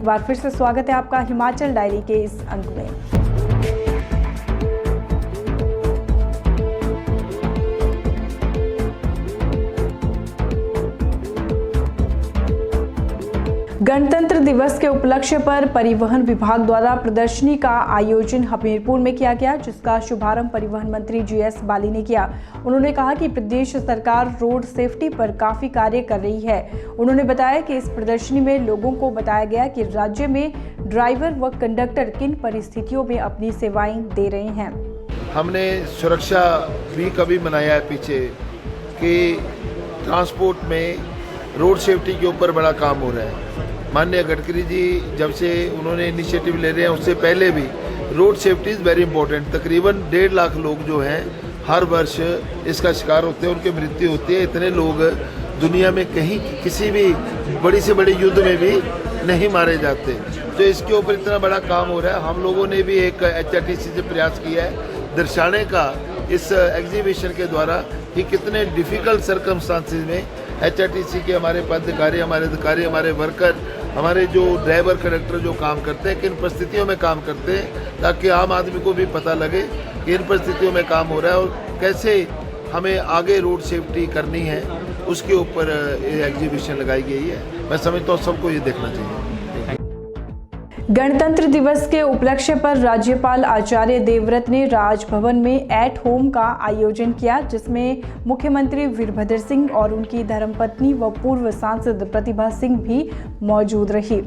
बार फिर से स्वागत है आपका हिमाचल डायरी के इस अंक में। गणतंत्र दिवस के उपलक्ष्य पर परिवहन विभाग द्वारा प्रदर्शनी का आयोजन हमीरपुर में किया गया, जिसका शुभारंभ परिवहन मंत्री GS बाली ने किया। उन्होंने कहा कि प्रदेश सरकार रोड सेफ्टी पर काफी कार्य कर रही है। उन्होंने बताया कि इस प्रदर्शनी में लोगों को बताया गया कि राज्य में ड्राइवर व कंडक्टर किन परिस्थितियों में अपनी सेवाएं दे रहे हैं। हमने सुरक्षा वीक अभी मनाया है पीछे कि ट्रांसपोर्ट में रोड सेफ्टी के ऊपर बड़ा काम हो रहा है। माननीय गडकरी जी जब से उन्होंने इनिशिएटिव ले रहे हैं, उससे पहले भी road safety is very important. तकरीबन 1.5 लाख लोग जो हैं हर वर्ष इसका शिकार होते हैं, उनकी मृत्यु होती है। इतने लोग दुनिया में कहीं किसी भी बड़ी से बड़ी युद्ध में भी नहीं मारे जाते। तो इसके ऊपर इतना बड़ा काम हो रहा है। हम लोगों ने भी एक HRTC से प्रयास किया है दर्शाने का इस एग्जीबिशन के द्वारा कि कितने डिफ़िकल्ट सर्कमस्टांसेस में HRTC के हमारे पदाधिकारी, हमारे अधिकारी, हमारे वर्कर, हमारे जो ड्राइवर कंडक्टर जो काम करते हैं, किन परिस्थितियों में काम करते हैं, ताकि आम आदमी को भी पता लगे कि इन परिस्थितियों में काम हो रहा है और कैसे हमें आगे रोड सेफ्टी करनी है। उसके ऊपर ये एग्जीबिशन लगाई गई है। मैं समझता हूँ सबको ये देखना चाहिए। गणतंत्र दिवस के उपलक्ष्य पर राज्यपाल आचार्य देवव्रत ने राजभवन में एट होम का आयोजन किया, जिसमें मुख्यमंत्री वीरभद्र सिंह और उनकी धर्मपत्नी व पूर्व सांसद प्रतिभा सिंह भी मौजूद रही।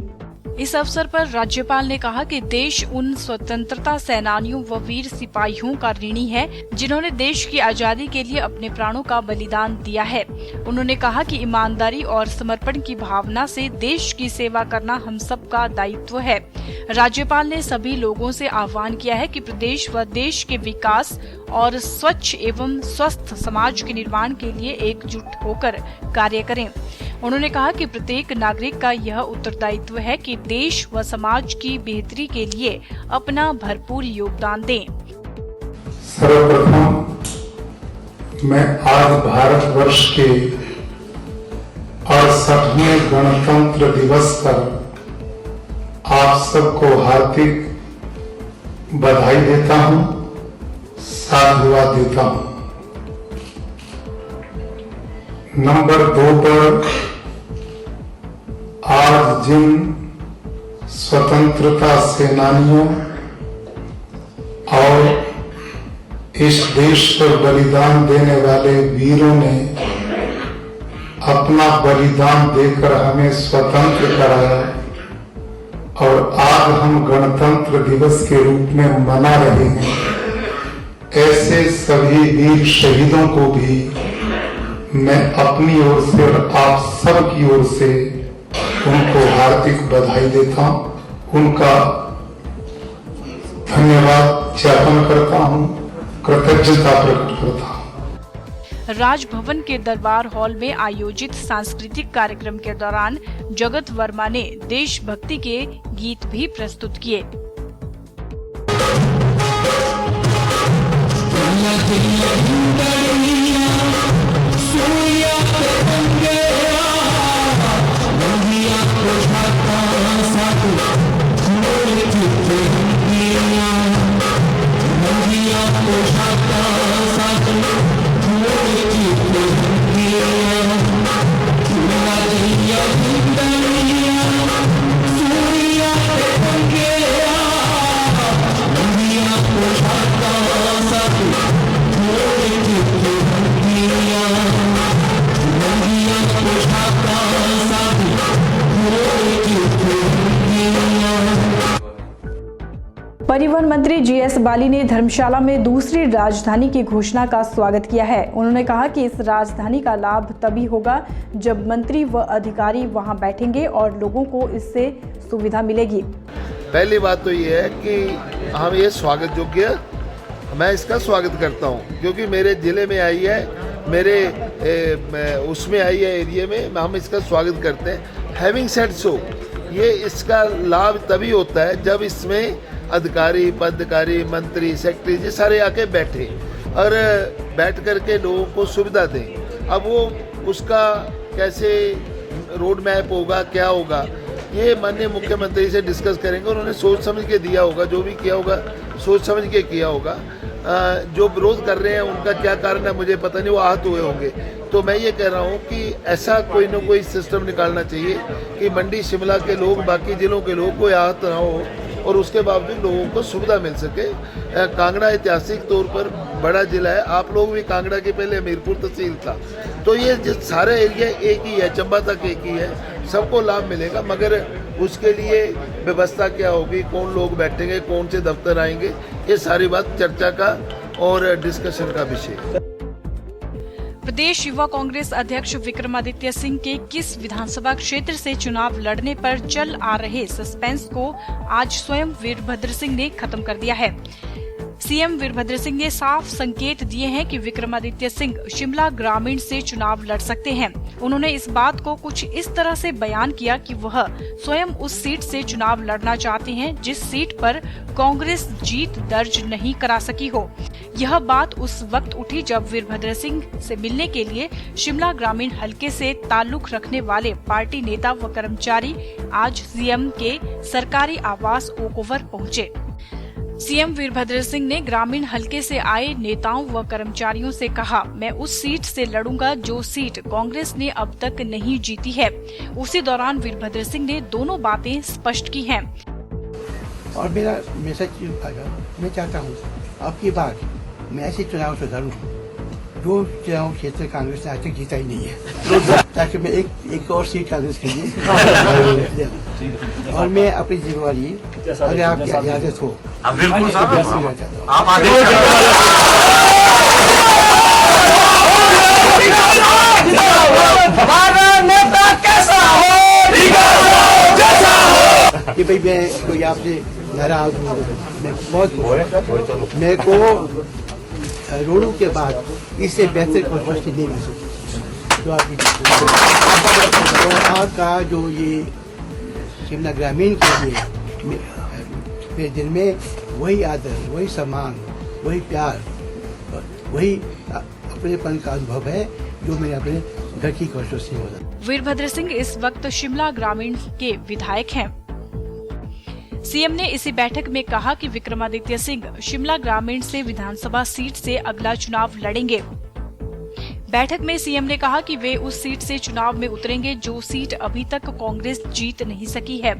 इस अवसर पर राज्यपाल ने कहा कि देश उन स्वतंत्रता सेनानियों व वीर सिपाहियों का ऋणी है जिन्होंने देश की आजादी के लिए अपने प्राणों का बलिदान दिया है। उन्होंने कहा कि ईमानदारी और समर्पण की भावना से देश की सेवा करना हम सबका दायित्व है। राज्यपाल ने सभी लोगों से आह्वान किया है कि प्रदेश व देश के विकास और स्वच्छ एवं स्वस्थ समाज के निर्माण के लिए एकजुट होकर कार्य करें। उन्होंने कहा कि प्रत्येक नागरिक का यह उत्तरदायित्व है कि देश व समाज की बेहतरी के लिए अपना भरपूर योगदान दें। सर्वप्रथम मैं आज भारतवर्ष के 68वें गणतंत्र दिवस पर आप सबको हार्दिक बधाई देता हूं, साधुवाद देता हूं। नंबर 2 पर आज जिन स्वतंत्रता सेनानियों और इस देश पर बलिदान देने वाले वीरों ने अपना बलिदान देकर हमें स्वतंत्र कराया और आज हम गणतंत्र दिवस के रूप में मना रहे हैं, ऐसे सभी वीर शहीदों को भी मैं अपनी ओर से और आप सब की ओर से उनको हार्दिक बधाई देता हूं, उनका धन्यवाद ज्ञापन करता हूं, कृतज्ञता प्रकट करता हूं। राजभवन के दरबार हॉल में आयोजित सांस्कृतिक कार्यक्रम के दौरान जगत वर्मा ने देशभक्ति के गीत भी प्रस्तुत किए। परिवहन मंत्री GS बाली ने धर्मशाला में दूसरी राजधानी की घोषणा का स्वागत किया है। उन्होंने कहा कि इस राजधानी का लाभ तभी होगा जब मंत्री व अधिकारी वहां बैठेंगे और लोगों को इससे सुविधा मिलेगी। पहली बात तो ये है कि हम ये स्वागत योग्य, मैं इसका स्वागत करता हूँ क्योंकि मेरे जिले में आई है, मेरे उसमें आई है एरिया में, हम इसका स्वागत करते हैं। हैविंग सेड सो, ये इसका लाभ तभी होता है जब इसमें अधिकारी, पदाधिकारी, मंत्री, सेक्रेटरी ये सारे आके बैठे और बैठ करके लोगों को सुविधा दें। अब वो उसका कैसे रोड मैप होगा, क्या होगा, ये माननीय मुख्यमंत्री से डिस्कस करेंगे। उन्होंने सोच समझ के दिया होगा, जो भी किया होगा सोच समझ के किया होगा। जो विरोध कर रहे हैं उनका क्या कारण है मुझे पता नहीं, वो आहत हुए होंगे। तो मैं ये कह रहा हूँ कि ऐसा कोई ना कोई सिस्टम निकालना चाहिए कि मंडी शिमला के लोग, बाकी जिलों के लोग कोई आहत ना हो और उसके बावजूद लोगों को सुविधा मिल सके। कांगड़ा ऐतिहासिक तौर पर बड़ा जिला है, आप लोग भी कांगड़ा के पहले हमीरपुर तहसील था, तो ये सारा एरिया एक ही है, चंबा तक एक ही है, सबको लाभ मिलेगा। मगर उसके लिए व्यवस्था क्या होगी, कौन लोग बैठेंगे, कौन से दफ्तर आएंगे, ये सारी बात चर्चा का और डिस्कशन का विषय। प्रदेश युवा कांग्रेस अध्यक्ष विक्रमादित्य सिंह के किस विधानसभा क्षेत्र से चुनाव लड़ने पर चल आ रहे सस्पेंस को आज स्वयं वीरभद्र सिंह ने खत्म कर दिया है। सीएम वीरभद्र सिंह ने साफ संकेत दिए हैं कि विक्रमादित्य सिंह शिमला ग्रामीण से चुनाव लड़ सकते हैं। उन्होंने इस बात को कुछ इस तरह से बयान किया कि वह स्वयं उस सीट से चुनाव लड़ना चाहते हैं जिस सीट पर कांग्रेस जीत दर्ज नहीं करा सकी हो। यह बात उस वक्त उठी जब वीरभद्र सिंह से मिलने के लिए शिमला ग्रामीण हलके से ताल्लुक रखने वाले पार्टी नेता व कर्मचारी आज सीएम के सरकारी आवास ओक ओवर पहुंचे। सीएम वीरभद्र सिंह ने ग्रामीण हलके से आए नेताओं व कर्मचारियों से कहा, मैं उस सीट से लड़ूंगा जो सीट कांग्रेस ने अब तक नहीं जीती है। उसी दौरान वीरभद्र सिंह ने दोनों बातें स्पष्ट की हैं। और मेरा मैसेज मैं चाहता हूँ अब की बार मैं ऐसे चुनाव से लड़ूं जो चुनाव क्षेत्र कांग्रेस ने आज तक जीता ही नहीं है, ताकि मैं एक और सीट कांग्रेस के लिए और मैं अपनी जिम्मेवारी अगर आपकी इजाजत हो बिल्कुल आप कि भाई मैं कोई आपसे नाराज हूँ, मैं बहुत मेरे को रोडों के बाद इससे बेहतर कोई नहीं मिल सकती। तो आपका जो ये शिमला ग्रामीण के लिए मेरे दिल में वही आदर, वही सम्मान, वही प्यार, वही अपनेपन का अनुभव है जो मेरे अपने घर की कोशिश से होता है। वीरभद्र सिंह इस वक्त शिमला ग्रामीण के विधायक हैं। सीएम ने इसी बैठक में कहा कि विक्रमादित्य सिंह शिमला ग्रामीण से विधानसभा सीट से अगला चुनाव लड़ेंगे। बैठक में सीएम ने कहा कि वे उस सीट से चुनाव में उतरेंगे जो सीट अभी तक कांग्रेस जीत नहीं सकी है।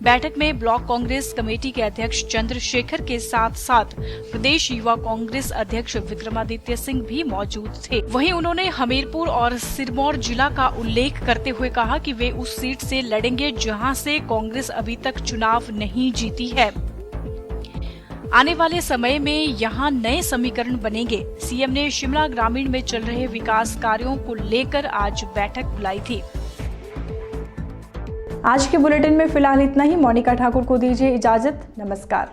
बैठक में ब्लॉक कांग्रेस कमेटी के अध्यक्ष चंद्रशेखर के साथ साथ प्रदेश युवा कांग्रेस अध्यक्ष विक्रमादित्य सिंह भी मौजूद थे। वहीं उन्होंने हमीरपुर और सिरमौर जिला का उल्लेख करते हुए कहा कि वे उस सीट से लड़ेंगे जहां से कांग्रेस अभी तक चुनाव नहीं जीती है। आने वाले समय में यहां नए समीकरण बनेंगे। सीएम ने शिमला ग्रामीण में चल रहे विकास कार्यों को लेकर आज बैठक बुलाई थी। आज के बुलेटिन में फिलहाल इतना ही। मोनिका ठाकुर को दीजिए इजाजत। नमस्कार।